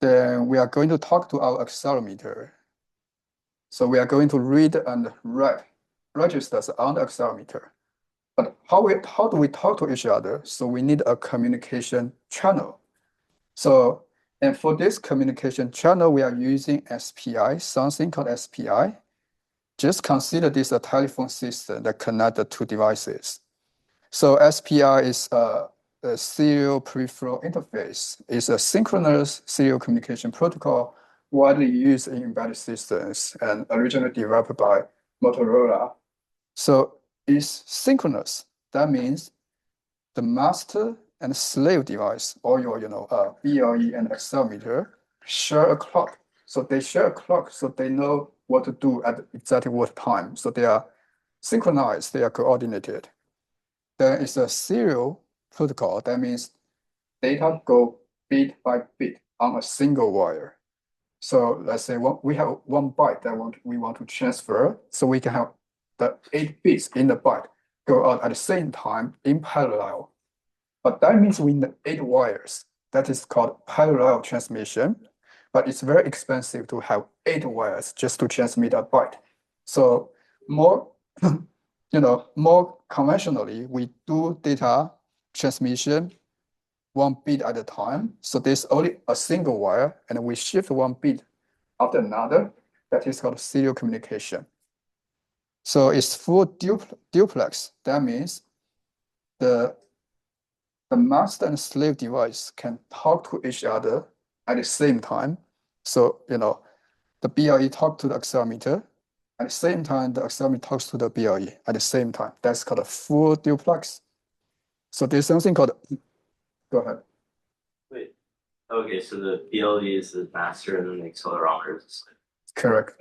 then we are going to talk to our accelerometer. So we are going to read and write registers on the accelerometer. But how do we talk to each other? So we need a communication channel. So, and for this communication channel, we are using SPI, something called SPI. Just consider this a telephone system that connects the two devices. So SPI is a serial peripheral interface. It's a synchronous serial communication protocol widely used in embedded systems and originally developed by Motorola. So it's synchronous. That means the master and slave device, or your BLE and accelerometer, share a clock. So they share a clock, so they know what to do at exactly what time. So they are synchronized, they are coordinated. There is a serial protocol. That means data go bit by bit on a single wire. So let's say we have 1 byte that we want to transfer, so we can have the 8 bits in the byte go out at the same time in parallel. But that means we need 8 wires. That is called parallel transmission. But it's very expensive to have 8 wires just to transmit a byte. So more, more conventionally, we do data transmission 1 bit at a time. So there's only a single wire, and we shift 1 bit after another. That is called serial communication. So it's full duplex. That means the master and slave device can talk to each other at the same time. So, the BLE talks to the accelerometer. At the same time, the accelerometer talks to the BLE at the same time. That's called a full duplex. So there's something called, go ahead. Wait. Okay, so the BLE is the master and then the accelerometer is the slave. Correct.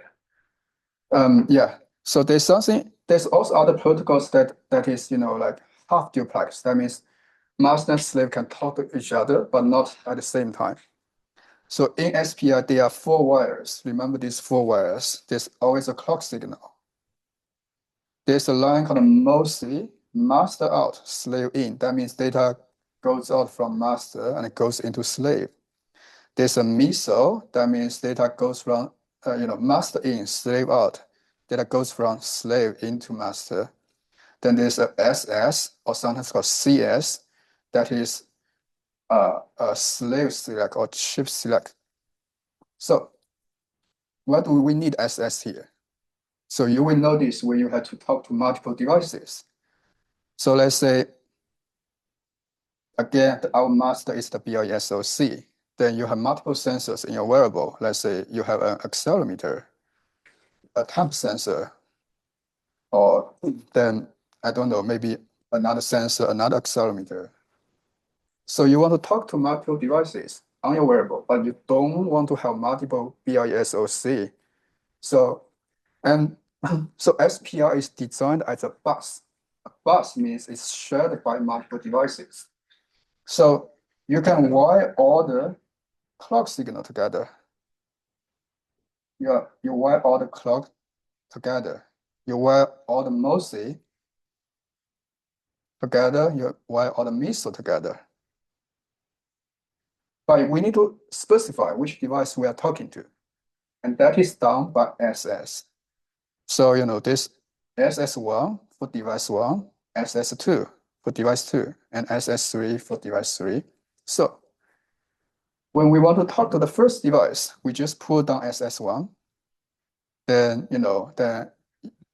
Yeah. So there's also other protocols that is, like half duplex. That means master and slave can talk to each other, but not at the same time. So in SPI, there are 4 wires. Remember these 4 wires. There's always a clock signal. There's a line called MOSI, master out, slave in. That means data goes out from master and it goes into slave. There's a MISO. That means data goes from master in, slave out. Data goes from slave into master. Then there's a SS, or sometimes called CS. That is a slave select or chip select. So why do we need SS here? So you will notice when you have to talk to multiple devices. So let's say, again, our master is the BLE SoC. Then you have multiple sensors in your wearable. Let's say you have an accelerometer, a temp sensor, or then, I don't know, maybe another sensor, another accelerometer. So you want to talk to multiple devices on your wearable, but you don't want to have multiple BLE SoC. So SPI is designed as a bus. A bus means it's shared by multiple devices. So you can wire all the clock signal together. You wire all the clock together. You wire all the MOSI together. You wire all the MISO together. But we need to specify which device we are talking to. And that is done by SS. So, this SS1 for device 1, SS2 for device 2, and SS3 for device 3. So when we want to talk to the first device, we just pull down SS1. Then, then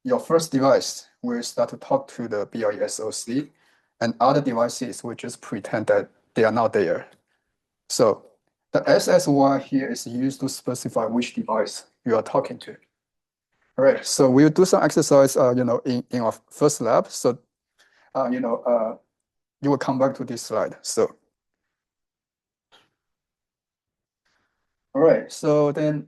your first device will start to talk to the BLE SoC, and other devices will just pretend that they are not there. So the SS1 here is used to specify which device you are talking to. All right, so we'll do some exercise, in our first lab. So, you will come back to this slide. So, all right, so then